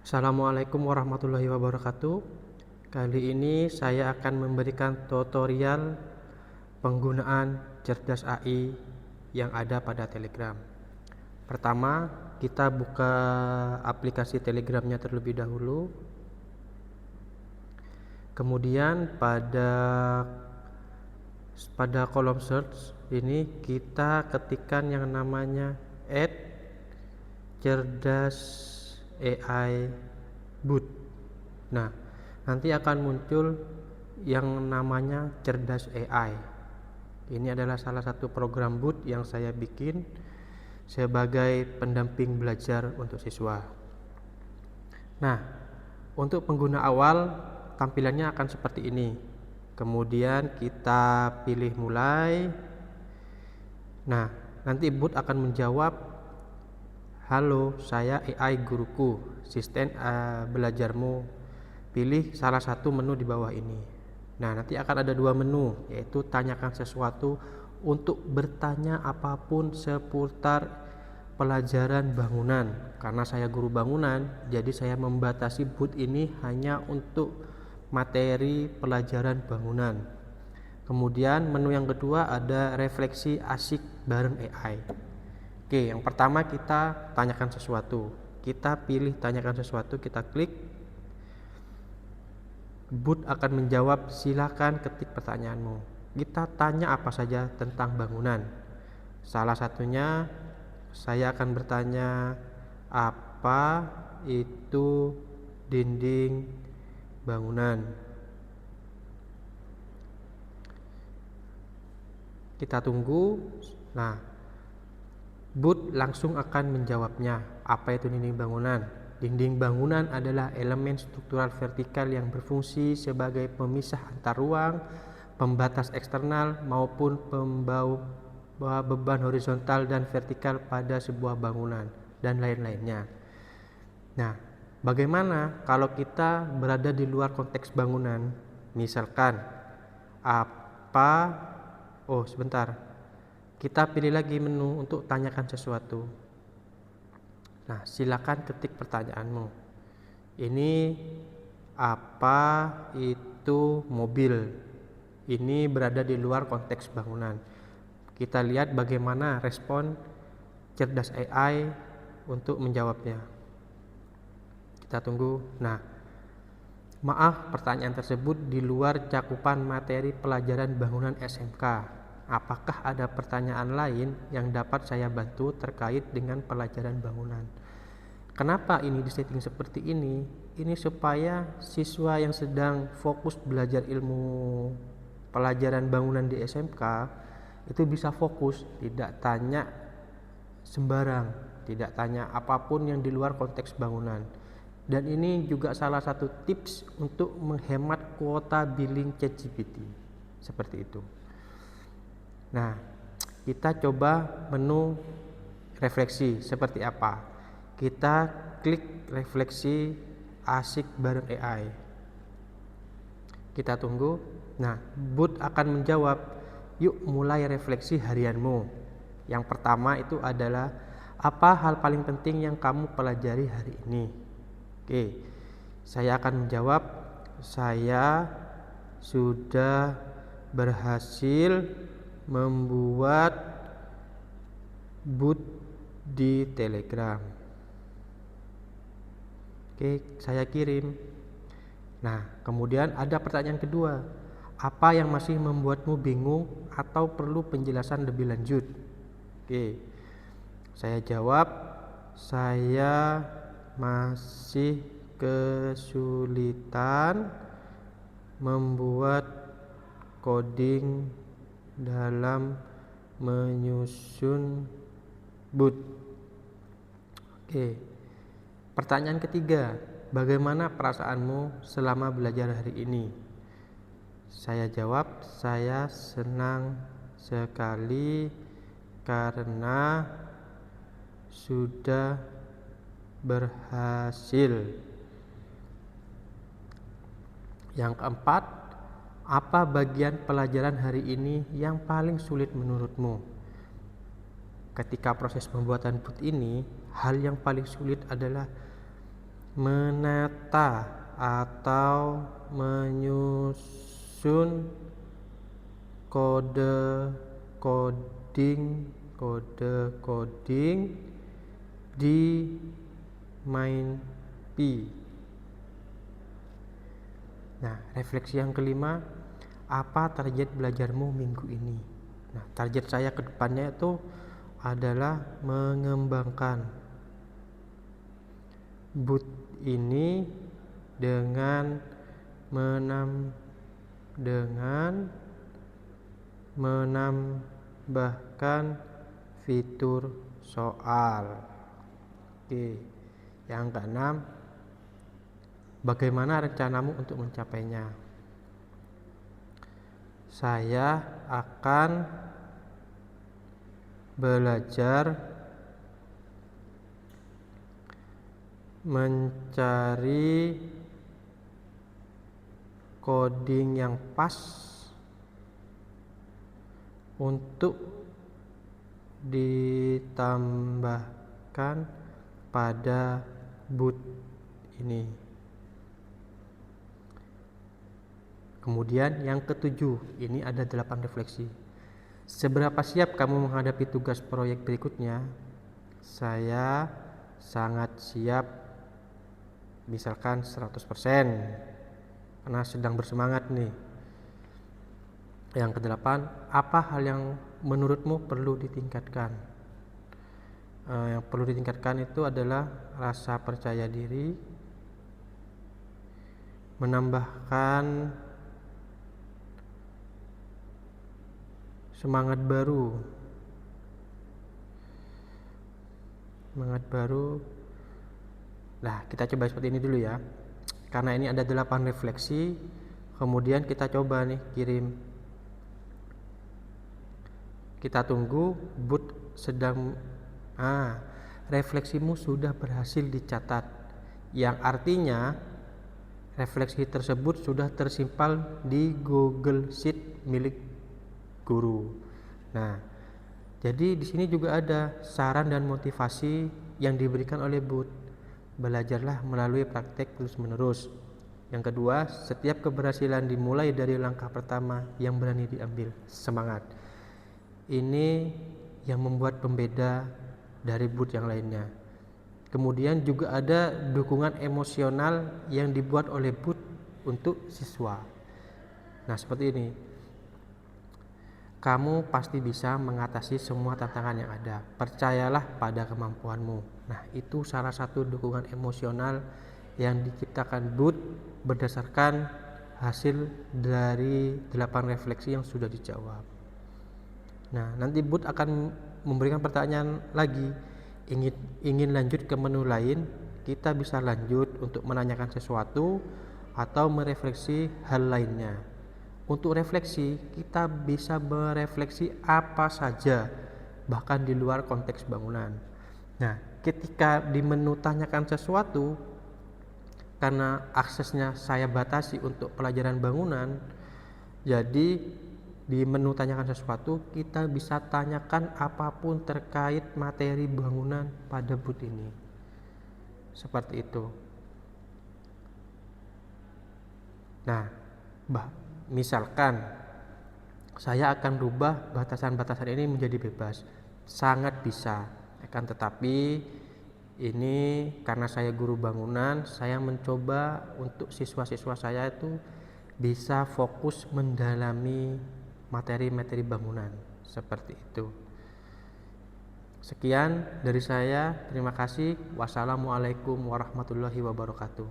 Assalamualaikum warahmatullahi wabarakatuh. Kali ini saya akan memberikan tutorial penggunaan cerdas AI yang ada pada Telegram. Pertama, kita buka aplikasi Telegramnya terlebih dahulu. Kemudian pada kolom search ini kita ketikkan yang namanya cerdas AI bot. Nah, nanti akan muncul yang namanya cerdas AI. Ini adalah salah satu program bot yang saya bikin sebagai pendamping belajar untuk siswa. Nah, untuk pengguna awal tampilannya akan seperti ini. Kemudian kita pilih mulai. Nah, nanti bot akan menjawab, "Halo, saya AI guruku, asisten belajarmu. Pilih salah satu menu di bawah ini." Nah, nanti akan ada dua menu, yaitu tanyakan sesuatu untuk bertanya apapun seputar pelajaran bangunan. Karena saya guru bangunan, jadi saya membatasi bot ini hanya untuk materi pelajaran bangunan. Kemudian menu yang kedua ada refleksi asik bareng AI. Oke, yang pertama kita tanyakan sesuatu. Kita pilih tanyakan sesuatu, kita klik. Bot akan menjawab, "Silakan ketik pertanyaanmu." Kita tanya apa saja tentang bangunan. Salah satunya saya akan bertanya, apa itu dinding bangunan? Kita tunggu. Nah, bot langsung akan menjawabnya, apa itu dinding bangunan? Dinding bangunan adalah elemen struktural vertikal yang berfungsi sebagai pemisah antar ruang, pembatas eksternal maupun pembawa beban horizontal dan vertikal pada sebuah bangunan, dan lain-lainnya. Nah, bagaimana kalau kita berada di luar konteks bangunan? Misalkan, kita pilih lagi menu untuk tanyakan sesuatu. Nah, silakan ketik pertanyaanmu. Ini apa itu mobil? Ini berada di luar konteks bangunan. Kita lihat bagaimana respon cerdas AI untuk menjawabnya. Kita tunggu. Nah, maaf, pertanyaan tersebut di luar cakupan materi pelajaran bangunan SMK. Apakah ada pertanyaan lain yang dapat saya bantu terkait dengan pelajaran bangunan? Kenapa ini disetting seperti ini? Ini supaya siswa yang sedang fokus belajar ilmu pelajaran bangunan di SMK itu bisa fokus, tidak tanya sembarang, tidak tanya apapun yang di luar konteks bangunan. Dan ini juga salah satu tips untuk menghemat kuota billing ChatGPT. Seperti itu. Nah, kita coba menu refleksi seperti apa. Kita klik refleksi asik bareng AI. Kita tunggu. Nah, bot akan menjawab, "Yuk mulai refleksi harianmu." Yang pertama itu adalah, apa hal paling penting yang kamu pelajari hari ini? Oke, saya akan menjawab, "Saya sudah berhasil membuat bot di Telegram." Oke, saya kirim. Nah, kemudian ada pertanyaan kedua, apa yang masih membuatmu bingung atau perlu penjelasan lebih lanjut? Oke, saya jawab, saya masih kesulitan membuat coding dalam menyusun bot. Oke. Pertanyaan ketiga, bagaimana perasaanmu selama belajar hari ini? Saya jawab, saya senang sekali karena sudah berhasil. Yang keempat, apa bagian pelajaran hari ini yang paling sulit menurutmu? Ketika proses pembuatan bot ini, hal yang paling sulit adalah menata atau menyusun kode coding di MindP. Nah, refleksi yang kelima, apa target belajarmu minggu ini? Nah, target saya ke depannya itu adalah mengembangkan boot ini dengan menambahkan fitur soal. Oke. Yang keenam, bagaimana rencanamu untuk mencapainya? Saya akan belajar mencari coding yang pas untuk ditambahkan pada boot ini. Kemudian yang ketujuh, ini ada 8 refleksi. Seberapa siap kamu menghadapi tugas proyek berikutnya? Saya sangat siap, misalkan 100%, karena sedang bersemangat nih. Yang kedelapan, apa hal yang menurutmu perlu ditingkatkan? Yang perlu ditingkatkan itu adalah rasa percaya diri, menambahkan semangat baru. Nah, kita coba seperti ini dulu ya. Karena ini ada 8 refleksi, kemudian kita coba nih kirim. Kita tunggu boot sedang refleksimu sudah berhasil dicatat, yang artinya refleksi tersebut sudah tersimpan di Google Sheet milik guru. Nah, jadi di sini juga ada saran dan motivasi yang diberikan oleh boot. Belajarlah melalui praktek terus-menerus. Yang kedua, setiap keberhasilan dimulai dari langkah pertama yang berani diambil. Semangat. Ini yang membuat pembeda dari boot yang lainnya. Kemudian juga ada dukungan emosional yang dibuat oleh boot untuk siswa. Nah, seperti ini. Kamu pasti bisa mengatasi semua tantangan yang ada. Percayalah pada kemampuanmu. Nah, itu salah satu dukungan emosional yang diciptakan boot berdasarkan hasil dari 8 refleksi yang sudah dijawab. Nah, nanti boot akan memberikan pertanyaan lagi. Ingin lanjut ke menu lain, kita bisa lanjut untuk menanyakan sesuatu atau merefleksi hal lainnya. Untuk refleksi, kita bisa merefleksi apa saja, bahkan di luar konteks bangunan. Nah, ketika di menu tanyakan sesuatu, karena aksesnya saya batasi untuk pelajaran bangunan, jadi di menu tanyakan sesuatu kita bisa tanyakan apapun terkait materi bangunan pada boot ini. Seperti itu. Nah, misalkan saya akan rubah batasan-batasan ini menjadi bebas. Sangat bisa. Akan tetapi ini karena saya guru bangunan, saya mencoba untuk siswa-siswa saya itu bisa fokus mendalami materi-materi bangunan. Seperti itu. Sekian dari saya. Terima kasih. Wassalamualaikum warahmatullahi wabarakatuh.